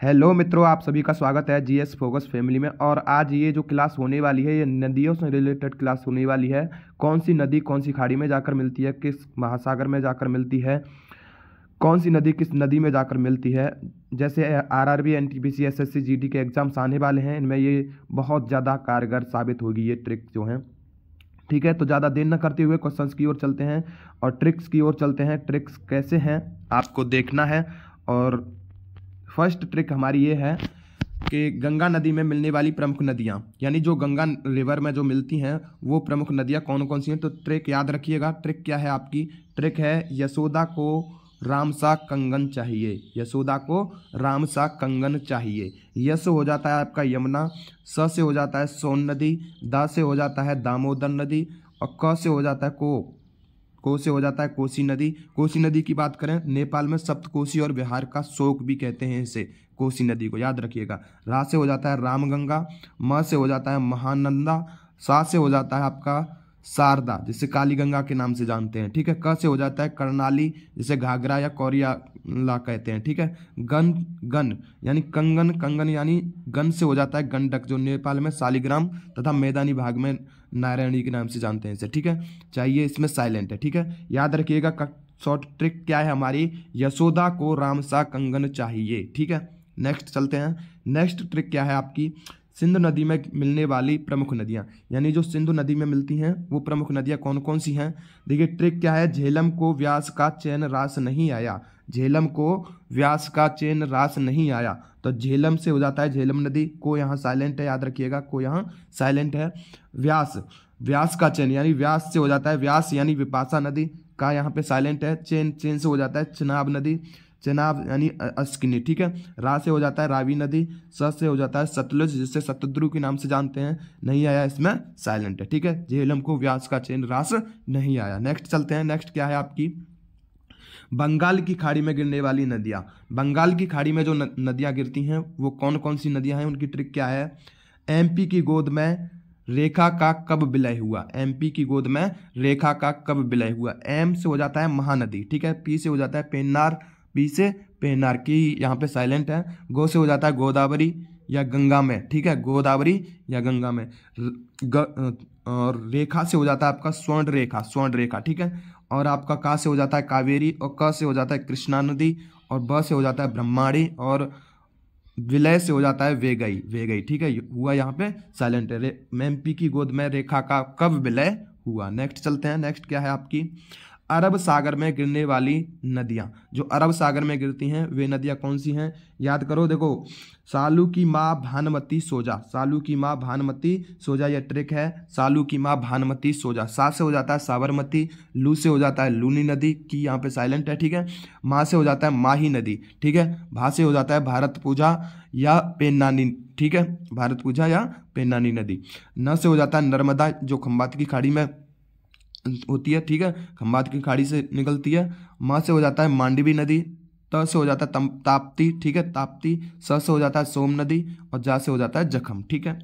Hello मित्रों, आप सभी का स्वागत है जीएस फोकस फैमिली में। और आज ये जो क्लास होने वाली है ये नदियों से रिलेटेड क्लास होने वाली है। कौन सी नदी कौन सी खाड़ी में जाकर मिलती है, किस महासागर में जाकर मिलती है, कौन सी नदी किस नदी में जाकर मिलती है। जैसे आरआरबी, एनटीपीसी, एसएससी, जीडी के एग्जाम्स आने वाले हैं, इनमें ये बहुत ज़्यादा कारगर साबित होगी ये ट्रिक जो है। ठीक है, तो ज़्यादा देर न करते हुए क्वेश्चंस की ओर चलते हैं और ट्रिक्स की ओर चलते हैं। ट्रिक्स कैसे हैं आपको देखना है। और फर्स्ट ट्रिक हमारी ये है कि गंगा नदी में मिलने वाली प्रमुख नदियाँ, यानी जो गंगा रिवर में जो मिलती हैं वो प्रमुख नदियाँ कौन कौन सी हैं। तो ट्रिक याद रखिएगा। ट्रिक क्या है आपकी? ट्रिक है यशोदा को रामसा कंगन चाहिए। यशोदा को रामसा कंगन चाहिए। यश हो जाता है आपका यमुना, स से हो जाता है सोन नदी, दा से हो जाता है दामोदर नदी और क से हो जाता है को से हो जाता है कोसी नदी। कोसी नदी की बात करें, नेपाल में सप्तकोशी और बिहार का शोक भी कहते हैं इसे, कोसी नदी को याद रखिएगा। रा से हो जाता है रामगंगा, म से हो जाता है महानंदा, सा से हो जाता है आपका शारदा जिसे काली गंगा के नाम से जानते हैं। ठीक है, क से हो जाता है कर्णाली जिसे घाघरा या कौरियाला कहते हैं। ठीक है, गन गन यानी कंगन, कंगन यानी गन से हो जाता है गंडक जो नेपाल में शालिग्राम तथा मैदानी भाग में नारायणी के नाम से जानते हैं इसे। ठीक है, चाहिए इसमें साइलेंट है। ठीक है, याद रखिएगा। शॉर्ट ट्रिक क्या है हमारी? यशोदा को रामसा कंगन चाहिए। ठीक है, नेक्स्ट चलते हैं। नेक्स्ट ट्रिक क्या है आपकी? सिंधु नदी में मिलने वाली प्रमुख नदियां, यानी जो सिंधु नदी में मिलती हैं वो प्रमुख नदियां कौन कौन सी हैं। देखिए, ट्रिक क्या है? झेलम को व्यास का चैन रास नहीं आया। झेलम को व्यास का चैन रास नहीं आया, तो झेलम से हो जाता है झेलम नदी। को यहाँ साइलेंट है, याद रखिएगा, को यहाँ साइलेंट है। व्यास, व्यास का चैन यानी व्यास से हो जाता है व्यास यानी विपाशा नदी। का यहाँ पे साइलेंट है। चैन, चैन से हो जाता है चिनाब नदी, चेनाब यानी अस्किनी। ठीक है, रा से हो जाता है रावी नदी, स से हो जाता है सतलुज जिसे सतद्रु के नाम से जानते हैं। नहीं आया, इसमें साइलेंट है। ठीक है, झेलम को व्यास का चैन रास नहीं आया। नेक्स्ट चलते हैं। नेक्स्ट क्या है आपकी? बंगाल की खाड़ी में गिरने वाली नदियाँ। बंगाल की खाड़ी में जो नदियाँ गिरती हैं वो कौन कौन सी नदियाँ हैं, उनकी ट्रिक क्या है? एमपी की गोद में रेखा का कब विलय हुआ। एमपी की गोद में रेखा का कब विलय हुआ। एम से हो जाता है महानदी। ठीक है, पी से हो जाता है पेन्नार, पी से पेन्नार की यहाँ पे साइलेंट है। गो से हो जाता है गोदावरी या गंगा में। ठीक है, गोदावरी या गंगा में। और रेखा से हो जाता है आपका स्वर्ण रेखा, स्वर्ण रेखा। ठीक है, और आपका का से हो जाता है कावेरी और क से हो जाता है कृष्णा नदी और ब से हो जाता है ब्रह्माणी और विलय से हो जाता है वेगई, वेगई। ठीक है, हुआ यहाँ पे साइलेंट है। एमपी की गोद में रेखा का कब विलय हुआ। नेक्स्ट चलते हैं। नेक्स्ट क्या है आपकी? अरब सागर में गिरने वाली नदियाँ। जो अरब सागर में गिरती हैं वे नदियाँ कौन सी हैं? याद करो। देखो, सालू की माँ भानुमती सोजा, सालू की माँ भानुमती सोजा, यह ट्रिक है। सालू की माँ भानुमती सोजा। सा से हो जाता है साबरमती, लू से हो जाता है लूनी नदी की यहाँ पे साइलेंट है। ठीक है, माँ से हो जाता है माही नदी। ठीक है, भा से हो जाता है भारत पूजा या पेन्नानी। ठीक है, भारत पूजा या पेन्नानी नदी। न से हो जाता है नर्मदा जो खंबात की खाड़ी में होती है। ठीक है, खंबात की खाड़ी से निकलती है। माँ से हो जाता है मांडवी नदी, त से हो जाता है ताप्ती। ठीक है, ताप्ती। स से हो जाता है सोम नदी और जा से हो जाता है जखम। ठीक है,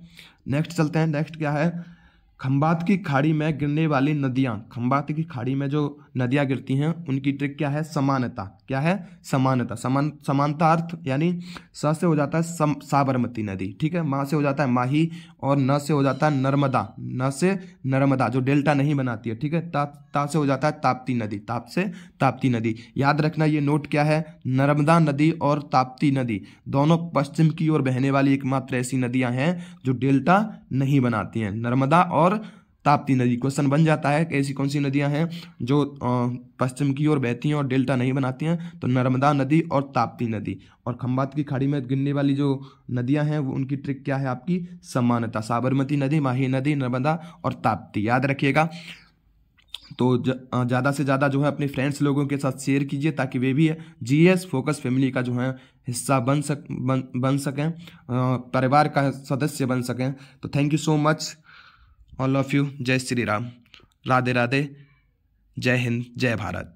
नेक्स्ट चलते हैं। नेक्स्ट क्या है? खंबात की खाड़ी में गिरने वाली नदियाँ। खंबात की खाड़ी में जो नदियाँ गिरती हैं उनकी ट्रिक क्या है? समानता। क्या है? समानता। समानता अर्थ यानी स से हो जाता है साबरमती नदी। ठीक है, माँ से हो जाता है माही और न से हो जाता है नर्मदा, न से नर्मदा जो डेल्टा नहीं बनाती है। ठीक है, ता से हो जाता है ताप्ती नदी, ताप से ताप्ती नदी। याद रखना, ये नोट क्या है? नर्मदा नदी और ताप्ती नदी दोनों पश्चिम की ओर बहने वाली एकमात्र ऐसी नदियां हैं जो डेल्टा नहीं बनाती हैं। नर्मदा और ताप्ती नदी। क्वेश्चन बन जाता है कि ऐसी कौन सी नदियां हैं जो पश्चिम की ओर बहती हैं और डेल्टा नहीं बनाती हैं। तो नर्मदा नदी और ताप्ती नदी। और खंबात की खाड़ी में गिरने वाली जो नदियां हैं वो उनकी ट्रिक क्या है आपकी? समानता। साबरमती नदी, माही नदी, नर्मदा और ताप्ती। याद रखिएगा। तो ज़्यादा से ज़्यादा जो है अपने फ्रेंड्स लोगों के साथ शेयर कीजिए ताकि वे भी जीएस फोकस फैमिली का जो है हिस्सा बन सकें, परिवार का सदस्य बन सकें। तो thank you so much, all of you. जय श्री राम, राधे राधे, जय हिंद, जय भारत।